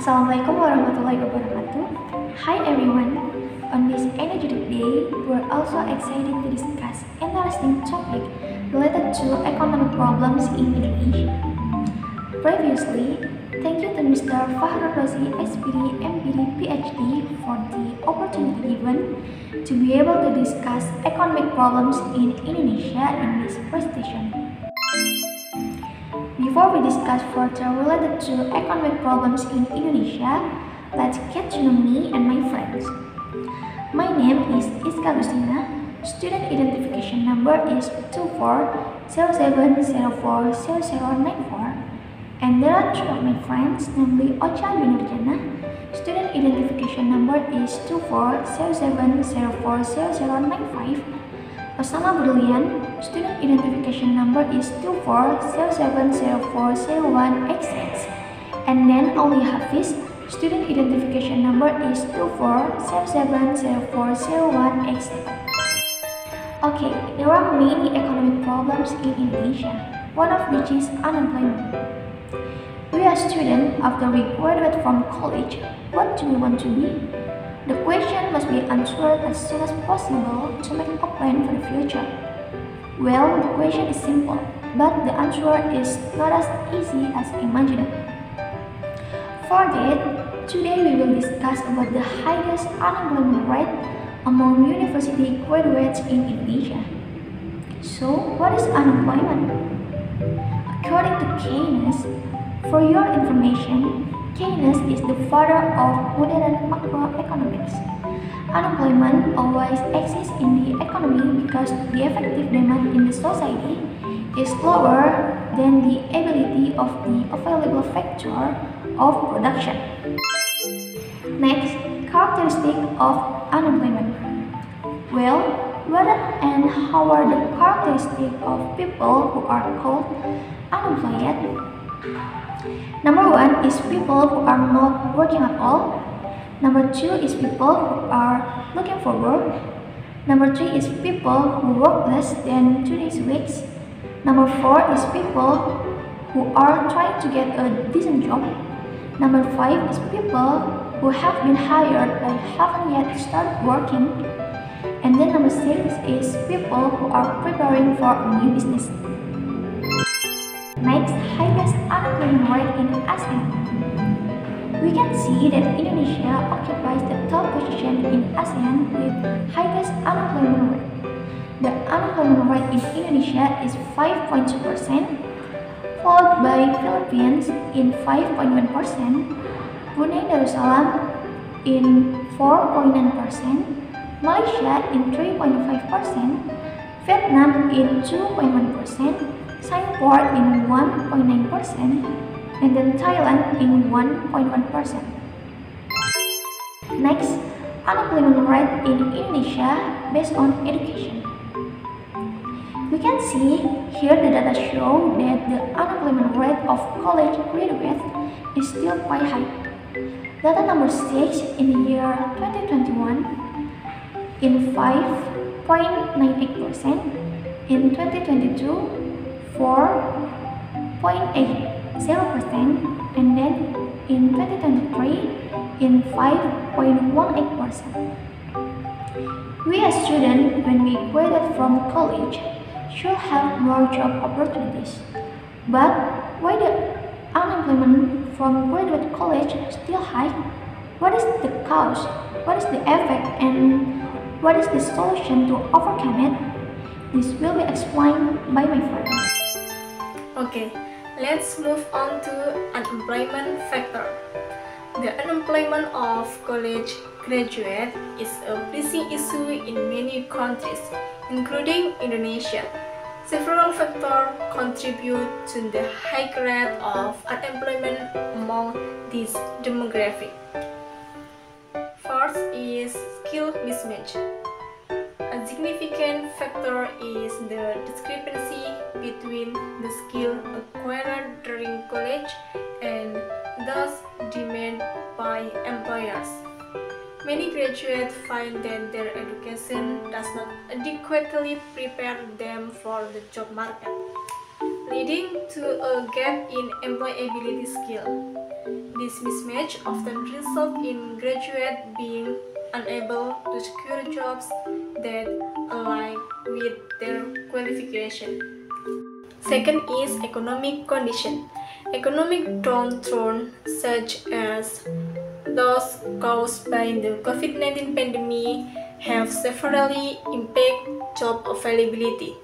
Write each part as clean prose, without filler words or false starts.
Assalamualaikum warahmatullahi wabarakatuh. Hi everyone. On this energetic day, we're also excited to discuss interesting topic related to economic problems in Indonesia. Previously, thank you to Mr. Fahrul Razi, SPD, MPD, PhD for the opportunity given to be able to discuss economic problems in Indonesia in this presentation. Before we discuss further related to economic problems in Indonesia, let's get to know me and my friends. My name is Iska Agustina. Student identification number is 2407040094. And there are three of my friends, namely Ocha Yunurjana. Student identification number is 2407040095. Osama Brilian, student identification number is 24070401XX. And then Aulia Hafiz, student identification number is 24070401X7. Okay, there are many economic problems in Indonesia, one of which is unemployment. We are students after we graduate from college. What do we want to be? The question must be answered as soon as possible to make a plan for the future. Well, the question is simple, but the answer is not as easy as imagined. For that, today we will discuss about the highest unemployment rate among university graduates in Indonesia. So, what is unemployment? According to Keynes, for your information, Keynes is the father of modern macroeconomics. Unemployment always exists in the economy because the effective demand in the society is lower than the ability of the available factor of production. Next, characteristic of unemployment. Well, whether and how are the characteristics of people who are called unemployed? Number one is people who are not working at all. Number two is people who are looking for work. Number three is people who work less than 2 days a week. Number four is people who are trying to get a decent job. Number five is people who have been hired but haven't yet started working. And then number six is people who are preparing for a new business. Next, highest unemployment rate in ASEAN. We can see that Indonesia occupies the top position in ASEAN with highest unemployment rate. The unemployment rate in Indonesia is 5.2%, followed by Philippines in 5.1%, Brunei Darussalam in 4.9%, Malaysia in 3.5%, Vietnam in 2.1%, Singapore in 1.9%, and then Thailand in 1.1%. Next, unemployment rate in Indonesia based on education. We can see here the data show that the unemployment rate of college graduates is still quite high. Data number 6 in the year 2021 in 5.98%, in 2022 4.80%, and then in 2023 in 5.18%. We as students, when we graduate from college, should have more job opportunities. But why the unemployment from graduate college still high? What is the cause? What is the effect? And what is the solution to overcome it? This will be explained by my friends. Okay, let's move on to unemployment factor. The unemployment of college graduates is a pressing issue in many countries, including Indonesia. Several factors contribute to the high rate of unemployment among this demographic. First is skill mismatch. A significant factor is the discrepancy between the skill acquired during college and those demanded by employers. Many graduates find that their education does not adequately prepare them for the job market, leading to a gap in employability skill. This mismatch often results in graduates being unable to secure jobs that align with their qualification. Second is economic condition. Economic downturn such as those caused by the COVID-19 pandemic have severely impacted job availability.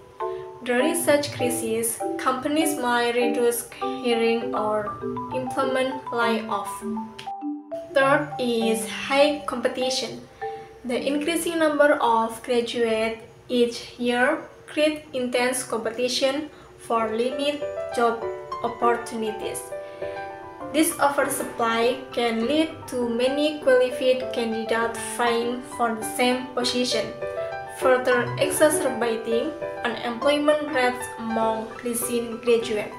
During such crises, companies might reduce hiring or implement layoffs. Third is high competition. The increasing number of graduates each year creates intense competition for limited job opportunities. This oversupply can lead to many qualified candidates vying for the same position, further exacerbating unemployment rates among recent graduates.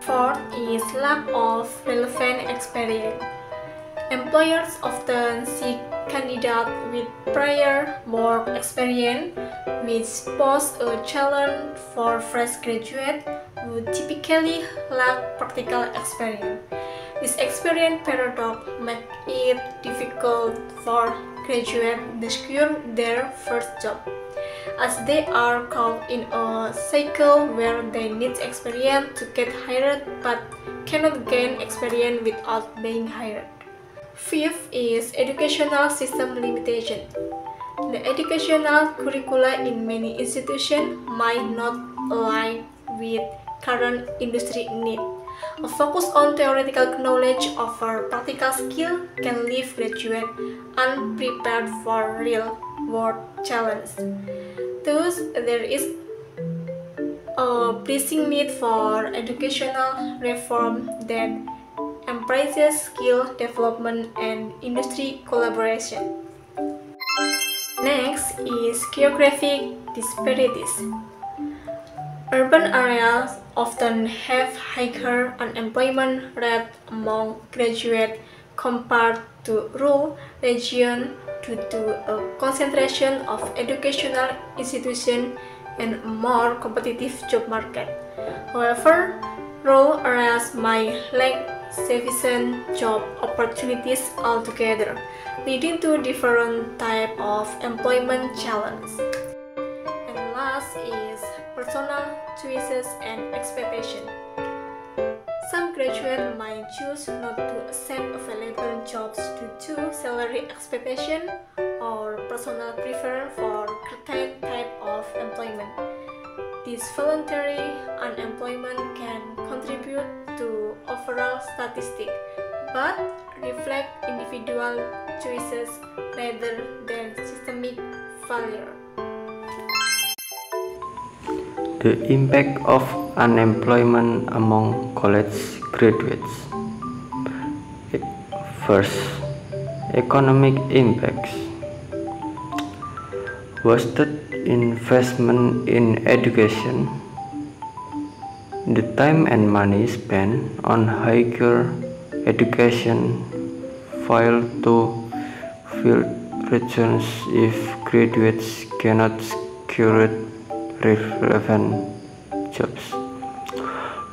Fourth is lack of relevant experience. Employers often seek candidates with prior work experience, which pose a challenge for fresh graduates who typically lack practical experience. This experience paradox makes it difficult for graduates to secure their first job, as they are caught in a cycle where they need experience to get hired but cannot gain experience without being hired. Fifth is educational system limitation. The educational curricula in many institutions might not align with current industry needs. A focus on theoretical knowledge over practical skill can leave graduates unprepared for real-world challenges. Thus, there is a pressing need for educational reform that embraces skill development and industry collaboration. Next is geographic disparities. Urban areas often have higher unemployment rate among graduates compared to rural regions due to a concentration of educational institutions and a more competitive job market. However, rural areas might lack sufficient job opportunities altogether, leading to different types of employment challenges. And last is personal choices and expectations. Some graduates might choose not to accept available jobs due to salary expectation or personal preference for certain type of employment. This voluntary unemployment can contribute to overall statistics, but reflect individual choices rather than systemic failure. The impact of unemployment among college graduates. First, economic impacts. Wasted investment in education. The time and money spent on higher education fail to fill regions if graduates cannot secure relevant jobs.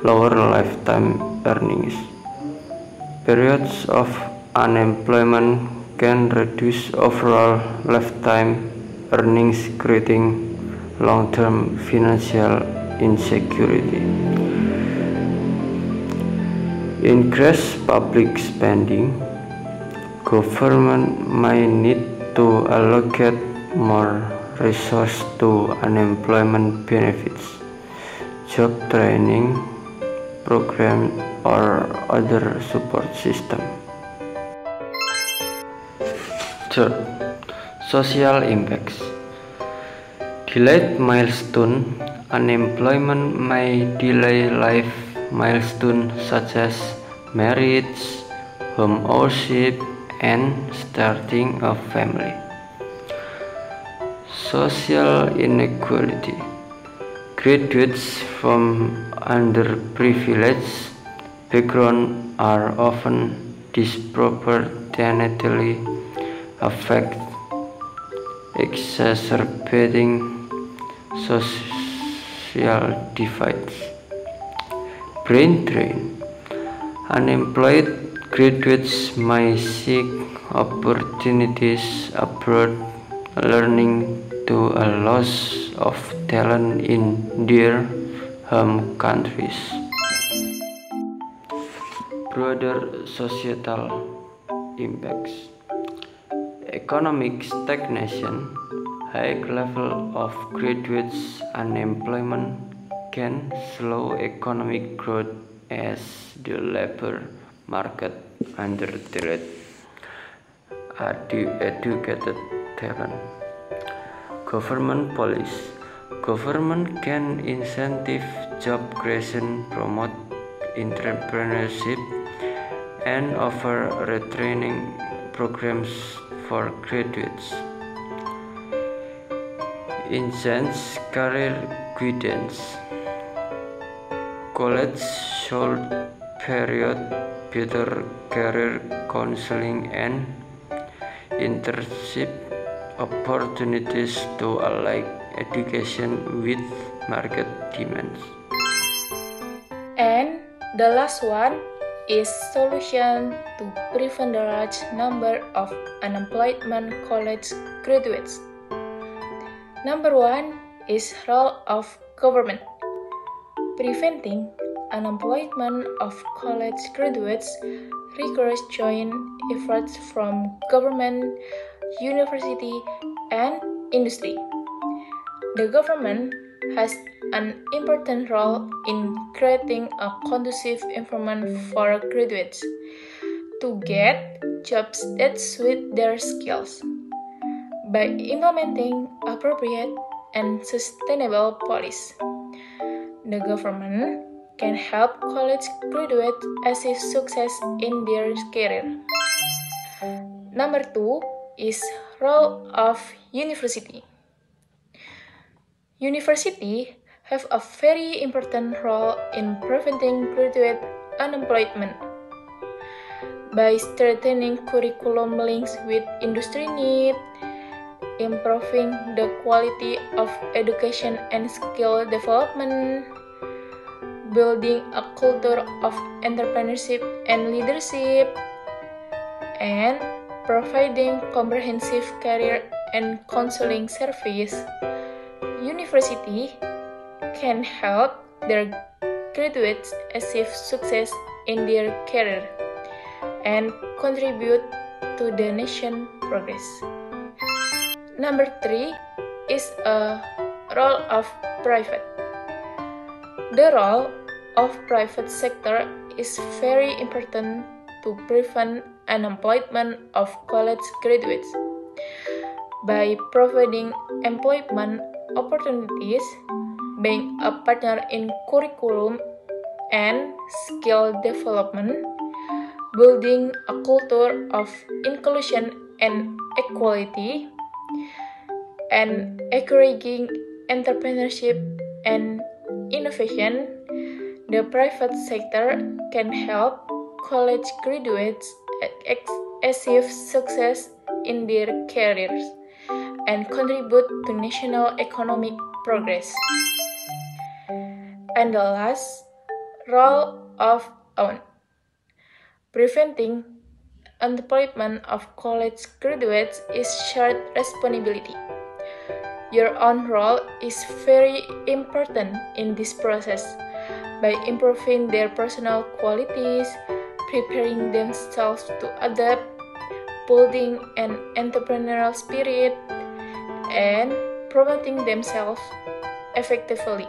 Lower lifetime earnings. Periods of unemployment can reduce overall lifetime earnings, creating long-term financial insecurity. Increased public spending. Government might need to allocate more resources to unemployment benefits, job training programs, or other support systems. Third, social impacts. Delayed milestone. Unemployment may delay life milestones such as marriage, home ownership, and starting a family. Social inequality. Graduates from underprivileged backgrounds are often disproportionately affected, exacerbating social divides. Brain drain. Unemployed Graduates may seek opportunities abroad, learning to a loss of talent in their home countries. Broader societal impacts. Economic stagnation, high level of graduates unemployment can slow economic growth as the labor market underdeveloped educated talent. Government policy. Government can incentive job creation, promote entrepreneurship, and offer retraining programs for graduates. Enhance career guidance. College should provide better career counseling and internship opportunities to align education with market demands. And the last one is solution to prevent the large number of unemployment college graduates. Number one is role of government. Preventing unemployment of college graduates requires joint efforts from government, university, and industry. The government has an important role in creating a conducive environment for graduates to get jobs that suit their skills. By implementing appropriate and sustainable policies, the government can help college graduates achieve success in their career. Number two is role of university. University have a very important role in preventing graduate unemployment. By strengthening curriculum links with industry needs, improving the quality of education and skill development, building a culture of entrepreneurship and leadership, and providing comprehensive career and counseling service, university can help their graduates achieve success in their career and contribute to the nation's progress. Number three is a role of private. The role of private sector is very important to prevent unemployment of college graduates. By providing employment opportunities, being a partner in curriculum and skill development, building a culture of inclusion and equality, and encouraging entrepreneurship and innovation, the private sector can help college graduates achieve success in their careers and contribute to national economic progress. And the last, role of own. Preventing unemployment of college graduates is shared responsibility. Your own role is very important in this process by improving their personal qualities, preparing themselves to adapt, building an entrepreneurial spirit, and promoting themselves effectively.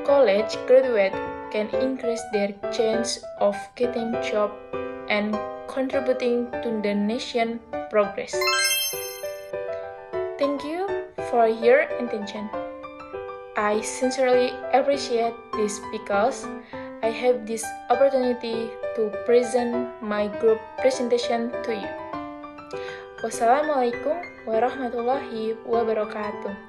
College graduates can increase their chance of getting a job and contributing to the nation's progress. Thank you for your attention. I sincerely appreciate this because I have this opportunity to present my group presentation to you. Wassalamualaikum warahmatullahi wabarakatuh.